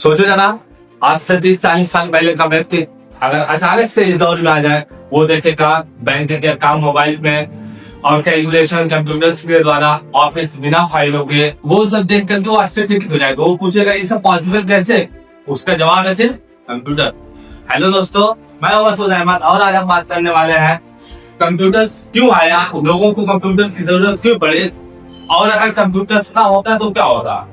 सोचो जरा, आज से 30-40 साल पहले का व्यक्ति अगर अचानक से इस दौर में आ जाए, वो देखेगा बैंक के काम मोबाइल में और कैलकुलेशन कंप्यूटर्स के द्वारा, ऑफिस बिना फाइलों के, वो सब देख करके वो आश्चर्यचकित हो जाएगा। वो पूछेगा ये सब पॉसिबल कैसे? उसका जवाब है सिर्फ कंप्यूटर। हेलो दोस्तों, मैं मसूद अहमद और आज हम बात करने वाले हैं कंप्यूटर्स क्यों आया, लोगों को कंप्यूटर की जरूरत क्यों पड़ी, और अगर कंप्यूटर्स ना होता तो क्या होता।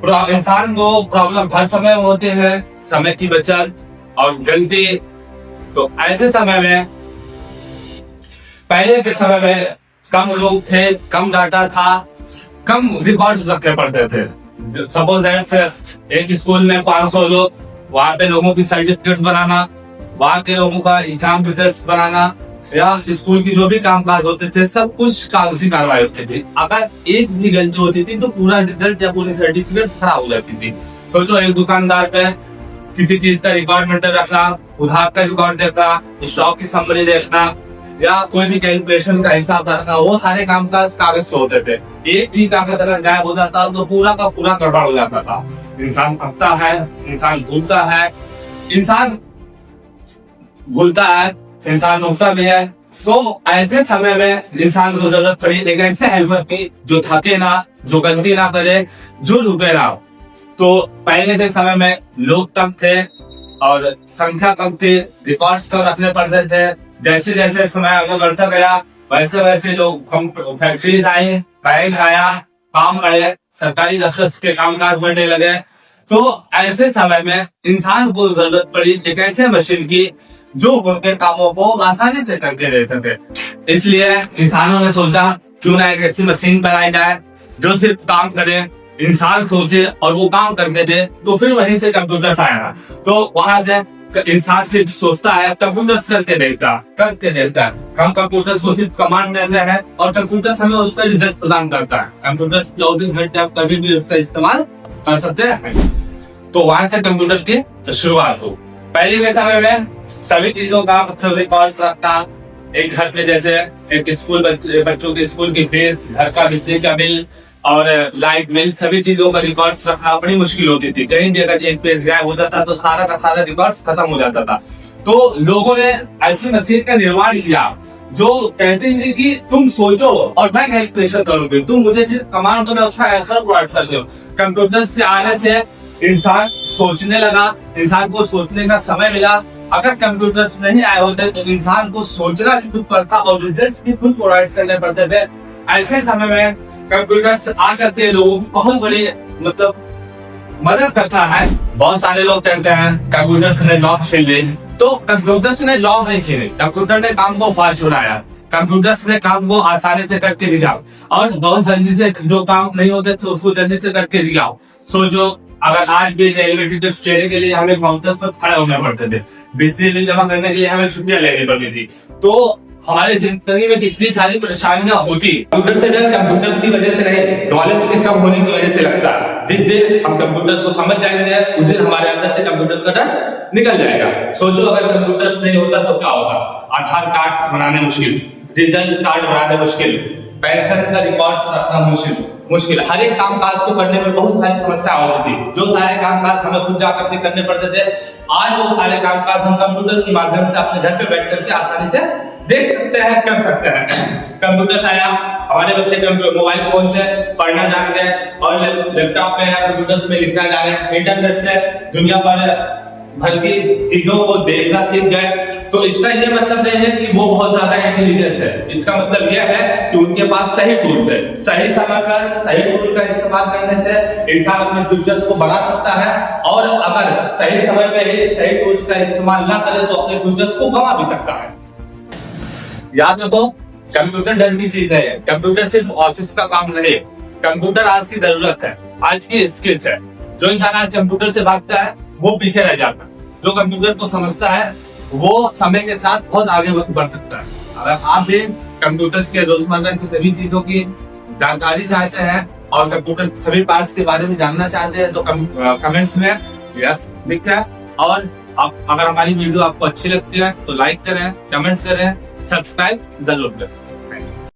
इंसान को प्रॉब्लम हर समय होते हैं, समय की बचत और गलती। तो ऐसे समय में, पहले के समय में कम लोग थे, कम डाटा था, कम रिकॉर्ड्स रखने पड़ते थे। सपोज दैट एक स्कूल में 500 लोग, वहां पे लोगों की सर्टिफिकेट बनाना, वहां के लोगों का एग्जाम रिजल्ट बनाना, या स्कूल की जो भी कामकाज होते थे, सब कुछ कागजी कार्रवाई होती थी। अगर एक भी गलती होती थी तो पूरा रिजल्ट या पूरी सर्टिफिकेट खराब हो जाती थी। सोचो, एक दुकानदार पे किसी चीज का रिकॉर्ड मेंटेन रखना, उधार का रिकॉर्ड देखना, स्टॉक की समरी देखना, या कोई भी कैलकुलेशन का हिसाब रखना, वो सारे कामकाज कागज से होते थे। एक भी कागज अगर गायब हो जाता तो पूरा का पूरा गड़बड़ हो जाता था। इंसान थकता है, इंसान भूलता है, इंसान उठता भी है। तो ऐसे समय में इंसान को जरूरत पड़ी एक ऐसे हेल्पर की जो थके ना, जो गलती ना करे, जो रुके ना। तो पहले के समय में लोग कम थे और संख्या कम थी, रिकॉर्ड्स कम रखने पड़ते थे। जैसे जैसे समय आगे बढ़ता गया, वैसे वैसे लोग फैक्ट्रीज आई, बैंक आया, काम बढ़े, सरकारी दफ्तर के कामकाज बढ़ने लगे। तो ऐसे समय में इंसान को जरूरत पड़ी एक ऐसे मशीन की जो उनके कामों को आसानी से करके दे सके। इसलिए इंसानों ने सोचा क्यों ना एक ऐसी मशीन बनाई जाए जो सिर्फ काम करे, इंसान सोचे और वो काम करके दे। तो फिर वहीं से कंप्यूटर्स आया। तो वहां से इंसान सिर्फ सोचता है, कंप्यूटर्स करके देता है। हम कंप्यूटर्स को सिर्फ कमांड देते हैं और कंप्यूटर्स हमें उसका रिजल्ट प्रदान करता है। कंप्यूटर्स 24 घंटे आप कभी भी उसका इस्तेमाल कर सकते हैं। तो वहां से कंप्यूटर की शुरुआत हो। पहले के समय में सभी चीजों का मतलब रिकॉर्ड्स रखना, एक घर पे जैसे एक स्कूल, बच्चों के स्कूल की फीस, घर का बिजली का बिल और लाइट बिल, सभी चीजों का रिकॉर्ड्स रखना बड़ी मुश्किल होती थी। कहीं भी अगर एक पेज गायब होता था तो सारा का सारा रिकॉर्ड्स खत्म हो जाता था। तो लोगों ने ऐसी मशीन का निर्माण किया जो कहते थे कि तुम सोचो और मैं कैलकुलेशन करूंगी, तुम मुझे सिर्फ कमांड दो, मैं उसका आंसर प्रोवाइड कर दूं। कंप्यूटर्स के आने से इंसान सोचने लगा, इंसान को सोचने का समय मिला। अगर कंप्यूटर्स नहीं आए होते तो इंसान को सोचना भी खुद पड़ता और रिजल्ट भी खुद प्रोवाइड करने पड़ते थे। ऐसे समय में कंप्यूटर्स आ करके लोगों की बहुत बड़ी मदद करता है। बहुत सारे लोग कहते हैं कंप्यूटर्स ने जॉब छीन ली, तो कंप्यूटर्स ने जॉब नहीं छीनी, कंप्यूटर ने काम को फास्ट बनाया, कंप्यूटर्स ने काम को आसानी से करके दिया और बहुत जल्दी से जो काम नहीं होते थे उसको जल्दी से करके दिया। सोचो, अगर आज भी रेलवे टिकट लेने के लिए हमें काउंटर्स पर खड़े होने पड़ते थे, बिजली बिल जमा करने के लिए हमें छुट्टियां लेनी पड़ती थी, तो हमारी जिंदगी में कितनी सारी परेशानियां होती। कंप्यूटर से डर कंप्यूटर्स की वजह से नहीं, नॉलेज के कम होने की वजह से लगता है। जिस दिन हम कंप्यूटर्स को समझ जाएंगे उस दिन हमारे अंदर से कंप्यूटर्स का डर निकल जाएगा। सोचो, अगर कंप्यूटर्स नहीं होता तो क्या होगा। आधार कार्ड बनाने मुश्किल, रिजल्ट कार्ड बनाने मुश्किल, पेंशन का रिकॉर्ड्स रखना मुश्किल, हर एक कामकाज को करने में बहुत सारी समस्या होती थी। जो सारे कामकाज हमें खुद जाकर के करने पड़ते थे, आज वो सारे कामकाज हम कंप्यूटर्स के माध्यम से अपने घर पे बैठ करके आसानी से देख सकते हैं, कर सकते हैं। कंप्यूटर्स आया, हमारे बच्चे मोबाइल फोन से पढ़ना जान गए और लैपटॉप में या कंप्यूटर्स में लिखना जान गए, इंटरनेट से दुनिया भर की चीजों को देखना सीख गए। तो इसका ये मतलब नहीं है कि वो बहुत ज्यादा इंटेलिजेंस है, इसका मतलब यह है कि उनके पास सही टूल्स है। सही समय पर सही टूल का इस्तेमाल करने से इंसान अपने फ्यूचर्स को बढ़ा सकता है, और अगर सही समय पे ही सही टूल्स का इस्तेमाल ना करे तो अपने फ्यूचर्स को गंवा भी सकता है। याद रखो, कंप्यूटर डर की चीज है। कंप्यूटर सिर्फ ऑफिस का काम नहीं, कंप्यूटर आज की जरूरत है, आज की स्किल्स है। जो इंसान आज कंप्यूटर से भागता है वो पीछे रह जाता है, जो कंप्यूटर को समझता है वो समय के साथ बहुत आगे बढ़ सकता है। अगर आप भी कंप्यूटर्स के रोजमर्रा की सभी चीजों की जानकारी चाहते हैं और कंप्यूटर के सभी पार्ट्स के बारे में जानना चाहते हैं तो कमेंट्स में यस लिखें। और अगर हमारी वीडियो आपको अच्छी लगती है तो लाइक करें, कमेंट्स करें, सब्सक्राइब जरूर करें।